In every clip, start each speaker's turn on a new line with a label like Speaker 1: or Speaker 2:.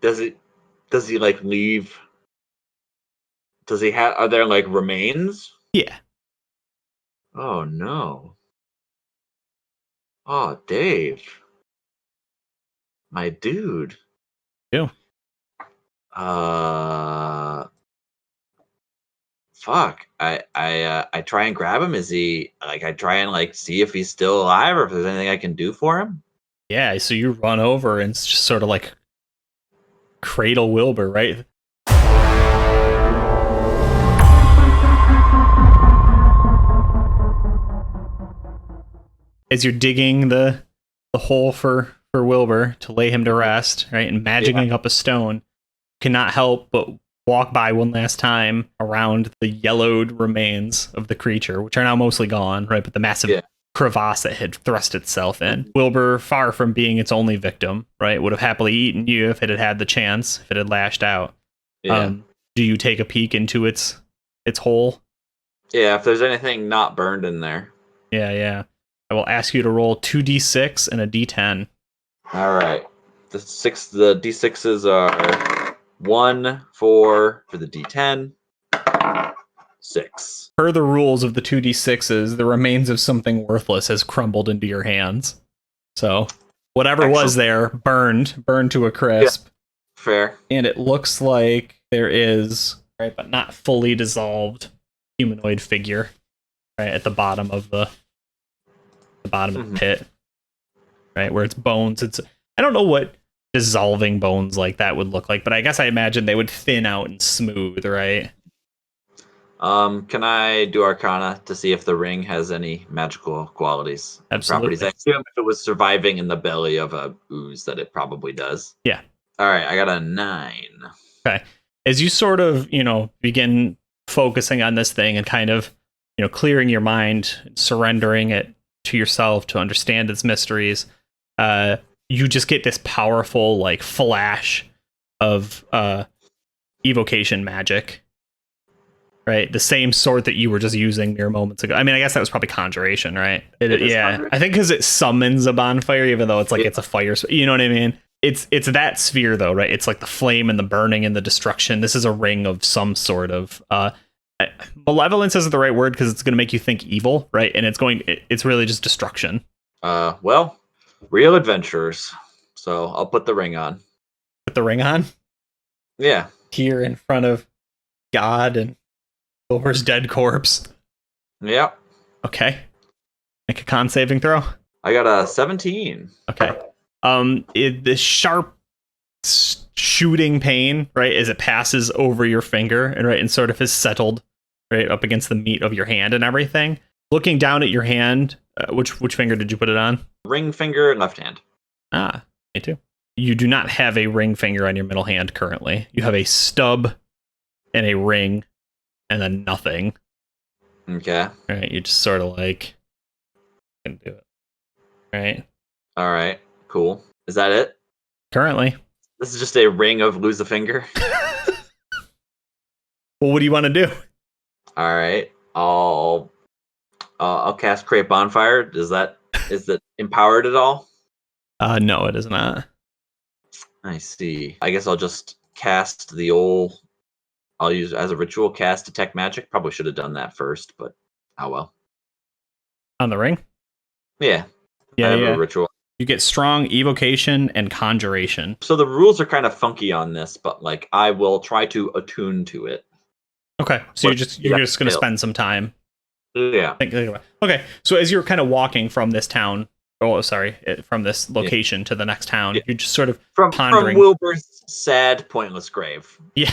Speaker 1: Does he like leave? Does he have? Are there like remains?
Speaker 2: Yeah.
Speaker 1: Oh no. Oh, Dave, my dude.
Speaker 2: Yeah.
Speaker 1: Fuck. I try and grab him. Is he like? I try and like see if he's still alive or if there's anything I can do for him.
Speaker 2: Yeah. So you run over and just sort of like cradle Wilbur, right? As you're digging the hole for Wilbur to lay him to rest, right, and magicking up a stone, cannot help but walk by one last time around the yellowed remains of the creature, which are now mostly gone, right? But the massive crevasse that had thrust itself in. Wilbur, far from being its only victim, right, would have happily eaten you if it had had the chance, if it had lashed out.
Speaker 1: Yeah.
Speaker 2: Do you take a peek into its hole?
Speaker 1: Yeah, if there's anything not burned in there.
Speaker 2: Yeah. I will ask you to roll 2d6 and a d10.
Speaker 1: All right. The d6s are 1, 4 for the d10, 6.
Speaker 2: Per the rules of the 2d6s, the remains of something worthless has crumbled into your hands. So whatever was there burned to a crisp.
Speaker 1: Yeah. Fair.
Speaker 2: And it looks like there is, right, but not fully dissolved humanoid figure, right, at the bottom of the pit, right, where it's bones. I don't know what dissolving bones like that would look like, but I guess I imagine they would thin out and smooth, right?
Speaker 1: Can I do Arcana to see if the ring has any magical qualities?
Speaker 2: Absolutely.
Speaker 1: Properties? I assume if it was surviving in the belly of a ooze that it probably does.
Speaker 2: Yeah.
Speaker 1: All right, I got a 9.
Speaker 2: Okay. As you sort of, begin focusing on this thing and kind of, clearing your mind, surrendering it to yourself to understand its mysteries, you just get this powerful like flash of evocation magic, right? The same sort that you were just using mere moments ago. I mean, I guess that was probably conjuration, right? Conjuration. I think because it summons a bonfire, even though it's like it's a fire. You know what I mean? It's that sphere though, right? It's like the flame and the burning and the destruction. This is a ring of some sort of malevolence isn't the right word because it's going to make you think evil, right? And it's really just destruction.
Speaker 1: Well, real adventurers. So I'll put the ring on.
Speaker 2: Put the ring on?
Speaker 1: Yeah.
Speaker 2: Here in front of God and Wilbur's dead corpse.
Speaker 1: Yep.
Speaker 2: Okay. Make a con saving throw.
Speaker 1: I got a 17.
Speaker 2: Okay. The sharp shooting pain, right, as it passes over your finger and sort of has settled right up against the meat of your hand and everything. Looking down at your hand, which finger did you put it on?
Speaker 1: Ring finger and left hand.
Speaker 2: Ah, me too. You do not have a ring finger on your middle hand currently. You have a stub and a ring and then nothing.
Speaker 1: Okay.
Speaker 2: Right, you just sort of like can do it. Right.
Speaker 1: All right. Cool. Is that it?
Speaker 2: Currently.
Speaker 1: This is just a ring of lose a finger.
Speaker 2: Well, what do you want to do?
Speaker 1: All right. I'll cast Create Bonfire. Is it empowered at all?
Speaker 2: No, it is not.
Speaker 1: I see. I guess I'll just cast I'll use as a ritual cast Detect Magic. Probably should have done that first, but oh well.
Speaker 2: On the ring?
Speaker 1: Yeah.
Speaker 2: Yeah,
Speaker 1: I have a ritual.
Speaker 2: You get strong evocation and conjuration.
Speaker 1: So the rules are kind of funky on this, but like I will try to attune to it.
Speaker 2: Okay, so you're just going to spend some time.
Speaker 1: Yeah.
Speaker 2: Think about it. Okay, so as you're kind of walking from this town, from this location to the next town, you're just sort of pondering.
Speaker 1: From Wilbur's sad, pointless grave.
Speaker 2: Yeah.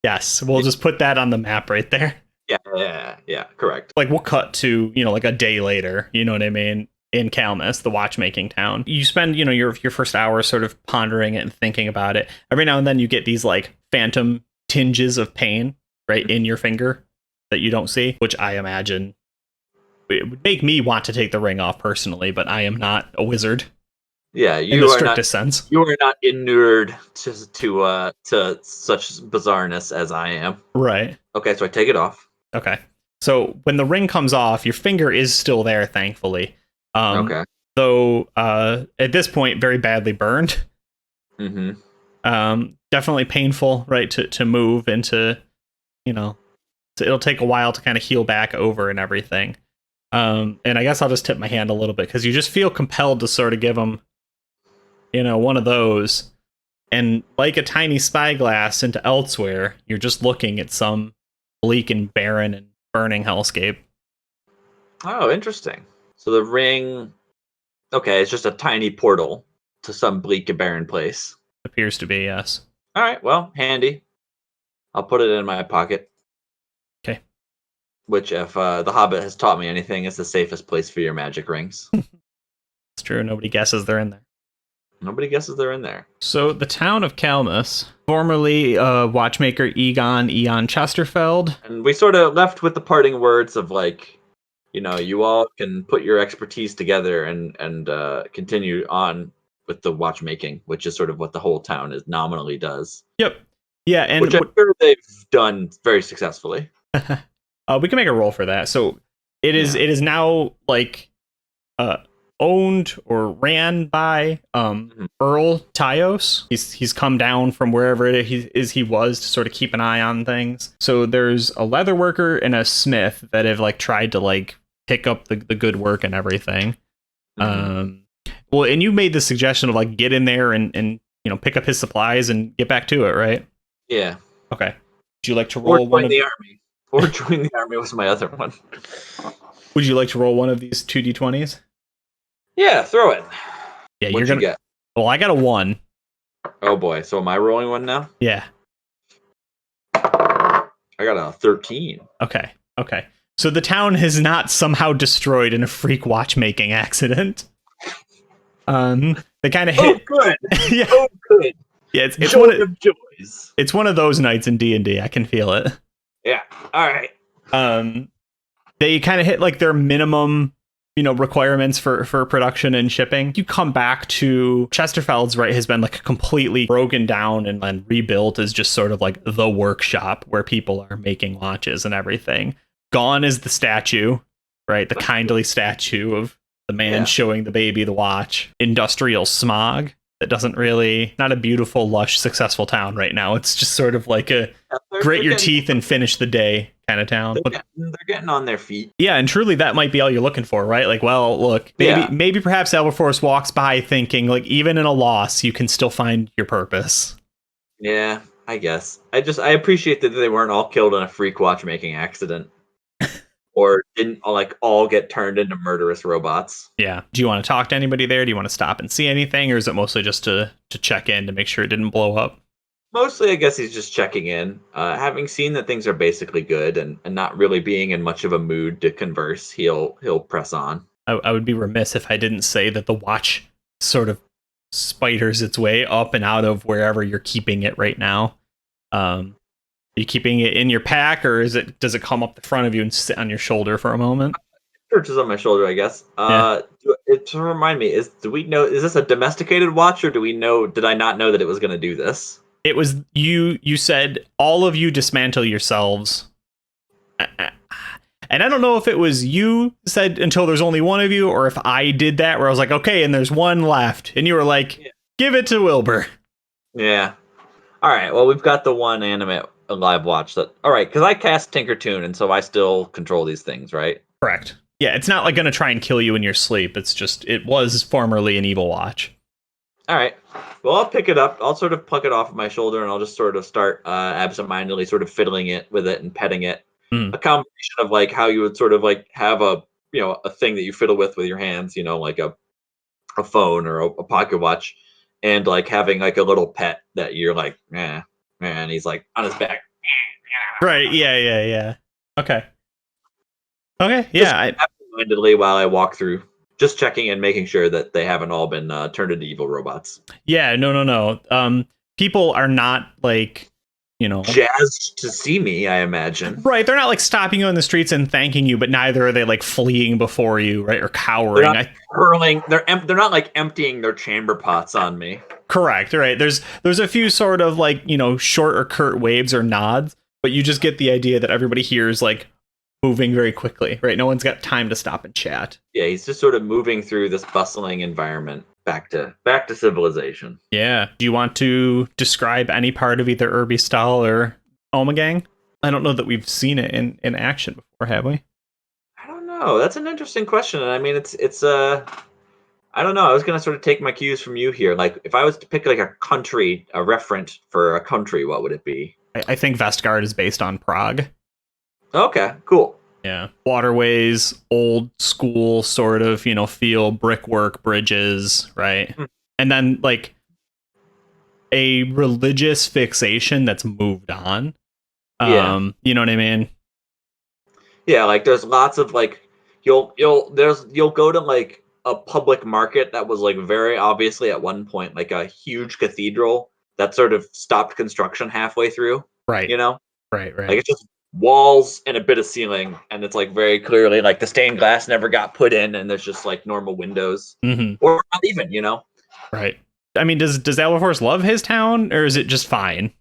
Speaker 2: Yes, we'll just put that on the map right there.
Speaker 1: Yeah, correct.
Speaker 2: Like we'll cut to, like a day later, you know what I mean? In Calmus, the watchmaking town. You spend, your first hour sort of pondering it and thinking about it. Every now and then you get these like phantom tinges of pain right in your finger that you don't see, which I imagine it would make me want to take the ring off personally, but I am not a wizard.
Speaker 1: Yeah,
Speaker 2: in the strictest sense.
Speaker 1: You are not inured to such bizarreness as I am.
Speaker 2: Right.
Speaker 1: Okay, so I take it off.
Speaker 2: Okay. So when the ring comes off, your finger is still there, thankfully.
Speaker 1: Okay.
Speaker 2: Though at this point, very badly burned.
Speaker 1: Mm-hmm.
Speaker 2: Definitely painful, right? To move into, it'll take a while to kind of heal back over and everything. And I guess I'll just tip my hand a little bit because you just feel compelled to sort of give him, one of those. And like a tiny spyglass into elsewhere, you're just looking at some bleak and barren and burning hellscape.
Speaker 1: Oh, interesting. So the ring, okay, it's just a tiny portal to some bleak and barren place.
Speaker 2: Appears to be, yes.
Speaker 1: All right, well, handy. I'll put it in my pocket.
Speaker 2: Okay.
Speaker 1: Which, if the Hobbit has taught me anything, is the safest place for your magic rings.
Speaker 2: It's true. Nobody guesses they're in there.
Speaker 1: Nobody guesses they're in there.
Speaker 2: So the town of Kalmus, formerly watchmaker Egon Chesterfeld.
Speaker 1: And we sort of left with the parting words of like, you all can put your expertise together and continue on with the watchmaking, which is sort of what the whole town nominally does.
Speaker 2: Yep. Yeah, and
Speaker 1: which I'm sure they've done very successfully.
Speaker 2: We can make a roll for that. So it is now like owned or ran by Earl Tyos. He's come down from wherever he was to sort of keep an eye on things. So there's a leather worker and a smith that have like tried to like pick up the good work and everything. Well, and you made the suggestion of like get in there and pick up his supplies and get back to it, right?
Speaker 1: Yeah.
Speaker 2: Okay. Would you like to roll one of
Speaker 1: the army? Or join the army was my other one.
Speaker 2: Would you like to roll one of these 2d20s?
Speaker 1: Yeah, throw it.
Speaker 2: Yeah,
Speaker 1: What'd you get?
Speaker 2: Well, I got a 1.
Speaker 1: Oh boy, so am I rolling one now?
Speaker 2: Yeah.
Speaker 1: I got a 13.
Speaker 2: Okay. So the town is not somehow destroyed in a freak watchmaking accident. They kind of hit.
Speaker 1: Oh, good.
Speaker 2: Yeah.
Speaker 1: Oh, good.
Speaker 2: Yeah, it's
Speaker 1: Joy of joys.
Speaker 2: It's one of those nights in D&D. I can feel it.
Speaker 1: Yeah. All right.
Speaker 2: They kind of hit like their minimum, requirements for production and shipping. You come back to Chesterfeld's, right, has been like completely broken down and then rebuilt as just sort of like the workshop where people are making watches and everything. Gone is the statue, right? The kindly statue of the man showing the baby the watch. Industrial smog. That doesn't really, not a beautiful, lush, successful town right now. It's just sort of like a grit your teeth and finish the day kind of town.
Speaker 1: They're getting on their feet.
Speaker 2: Yeah, and truly that might be all you're looking for, right? Like, well, look, maybe perhaps Alberforce walks by thinking, like, even in a loss, you can still find your purpose.
Speaker 1: Yeah, I guess. I appreciate that they weren't all killed in a freak watchmaking accident. Or didn't all get turned into murderous robots.
Speaker 2: Yeah. Do you want to talk to anybody there? Do you want to stop and see anything? Or is it mostly just to check in to make sure it didn't blow up?
Speaker 1: Mostly, I guess he's just checking in. Having seen that things are basically good and not really being in much of a mood to converse, he'll press on.
Speaker 2: I would be remiss if I didn't say that the watch sort of spiders its way up and out of wherever you're keeping it right now. Are you keeping it in your pack, or does it come up the front of you and sit on your shoulder for a moment?
Speaker 1: Perches on my shoulder, I guess. To remind me, is this a domesticated watch, or did I not know that it was going to do this?
Speaker 2: It was you said all of you dismantle yourselves. And I don't know if it was you said until there's only one of you, or if I did that where I was like, okay, and there's one left. And you were like, give it to Wilbur.
Speaker 1: Yeah. All right. Well, we've got the one animate live watch that. All right. Because I cast Tinker Tune, and so I still control these things, right?
Speaker 2: Correct. Yeah. It's not like going to try and kill you in your sleep. It's just, it was formerly an evil watch. All
Speaker 1: right. Well, I'll pick it up. I'll sort of pluck it off of my shoulder, and I'll just sort of start absentmindedly sort of fiddling it with it and petting it. A combination of like how you would sort of like have a thing that you fiddle with your hands, like a phone or a pocket watch, and like having like a little pet that you're like, man, he's like on his back.
Speaker 2: Right. Yeah. Okay. Yeah.
Speaker 1: Absentmindedly while I walk through, just checking and making sure that they haven't all been turned into evil robots.
Speaker 2: Yeah. No. People are not like,
Speaker 1: jazzed to see me, I imagine.
Speaker 2: Right. They're not like stopping you on the streets and thanking you, but neither are they like fleeing before you, right? Or cowering.
Speaker 1: They're not hurling. They're not like emptying their chamber pots on me.
Speaker 2: Correct. Right. There's a few sort of like, short or curt waves or nods, but you just get the idea that everybody here is like moving very quickly, right? No one's got time to stop and chat.
Speaker 1: Yeah. He's just sort of moving through this bustling environment back to civilization.
Speaker 2: Yeah. Do you want to describe any part of either Urbistal or Omegang? I don't know that we've seen it in action before, have we?
Speaker 1: I don't know. That's an interesting question. And I mean, it's I don't know. I was gonna sort of take my cues from you here. Like, if I was to pick like a country, a referent for a country, what would it be?
Speaker 2: I think Vestgard is based on Prague.
Speaker 1: Okay, cool.
Speaker 2: Yeah. Waterways, old school sort of, feel, brickwork, bridges, right? And then like a religious fixation that's moved on.
Speaker 1: Yeah.
Speaker 2: You know what I mean?
Speaker 1: Yeah, like there's lots of like you'll go to like a public market that was like very obviously at one point like a huge cathedral that sort of stopped construction halfway through.
Speaker 2: Right.
Speaker 1: You know?
Speaker 2: Right.
Speaker 1: Like it's just walls and a bit of ceiling, and it's like very clearly like the stained glass never got put in, and there's just like normal windows, or not even,
Speaker 2: Right. I mean, does Alberforce love his town, or is it just fine?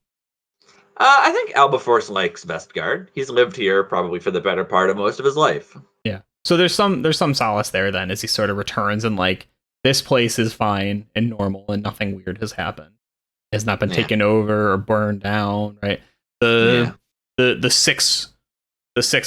Speaker 1: I think Alberforce likes Vestgard. He's lived here probably for the better part of most of his life.
Speaker 2: Yeah. So there's some solace there then as he sort of returns and like this place is fine and normal and nothing weird has happened. It has not been taken over or burned down, right? The six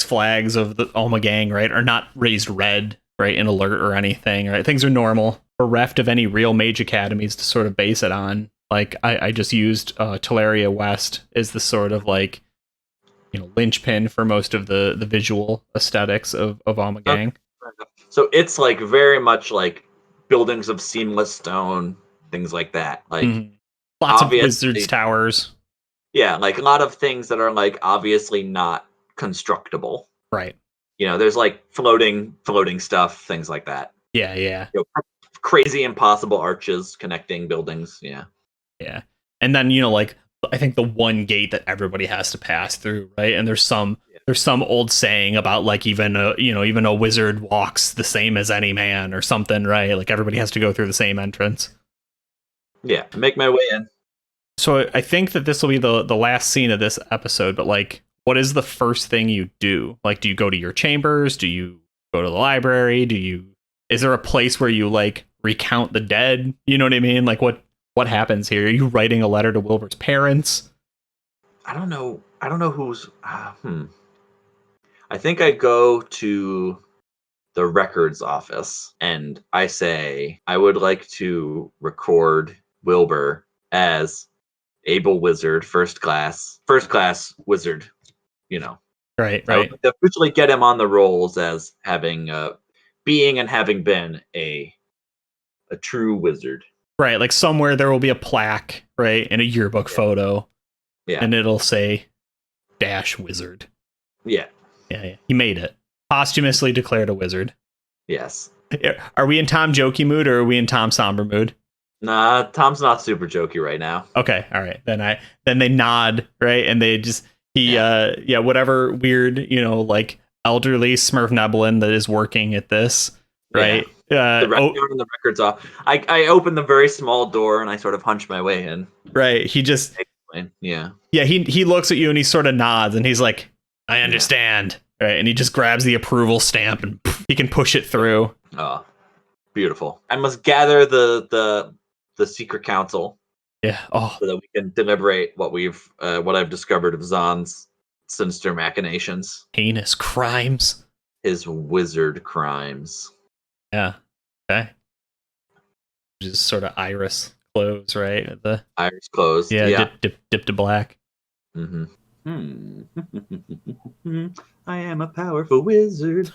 Speaker 2: flags of the Omegang, right, are not raised red, right, in alert or anything, right? Things are normal. Bereft of any real mage academies to sort of base it on. Like I just used Teleria West as the sort of like linchpin for most of the visual aesthetics of Omegang.
Speaker 1: Okay. So it's like very much like buildings of seamless stone, things like that. Like
Speaker 2: lots of wizards' towers.
Speaker 1: Yeah, like a lot of things that are like obviously not constructible.
Speaker 2: Right.
Speaker 1: There's like floating stuff, things like that.
Speaker 2: Yeah.
Speaker 1: Crazy impossible arches connecting buildings. Yeah.
Speaker 2: And then like I think the one gate that everybody has to pass through, right? And there's some old saying about like even a wizard walks the same as any man or something, right? Like everybody has to go through the same entrance.
Speaker 1: Yeah, make my way in.
Speaker 2: So I think that this will be the last scene of this episode, but like what is the first thing you do? Like, do you go to your chambers? Do you go to the library? Is there a place where you like recount the dead? You know what I mean? Like what happens here? Are you writing a letter to Wilbur's parents?
Speaker 1: I don't know who's I think I go to the records office and I say I would like to record Wilbur as able wizard, first class wizard,
Speaker 2: Right.
Speaker 1: I would officially get him on the rolls as having being and having been a true wizard.
Speaker 2: Right, like somewhere there will be a plaque, right, and a yearbook photo. Yeah. And it'll say dash wizard.
Speaker 1: Yeah.
Speaker 2: Yeah. He made it. Posthumously declared a wizard.
Speaker 1: Yes.
Speaker 2: Are we in Tom jokey mood or are we in Tom somber mood?
Speaker 1: Nah, Tom's not super jokey right now.
Speaker 2: Okay, all right. Then they nod, right? And they just whatever weird, like elderly Smurf Nebulin that is working at this, right?
Speaker 1: The records off. I open the very small door and I sort of hunch my way in.
Speaker 2: Right. He just he looks at you and he sort of nods and he's like, I understand. Yeah. Right. And he just grabs the approval stamp and he can push it through.
Speaker 1: Oh, beautiful. I must gather the secret council.
Speaker 2: Yeah. Oh,
Speaker 1: so that we can deliberate what I've discovered of Zahn's sinister machinations.
Speaker 2: Heinous crimes.
Speaker 1: His wizard crimes.
Speaker 2: Yeah. Okay. Just sort of iris clothes, right? The
Speaker 1: iris clothes.
Speaker 2: Yeah. Dip to black.
Speaker 1: I am a powerful wizard.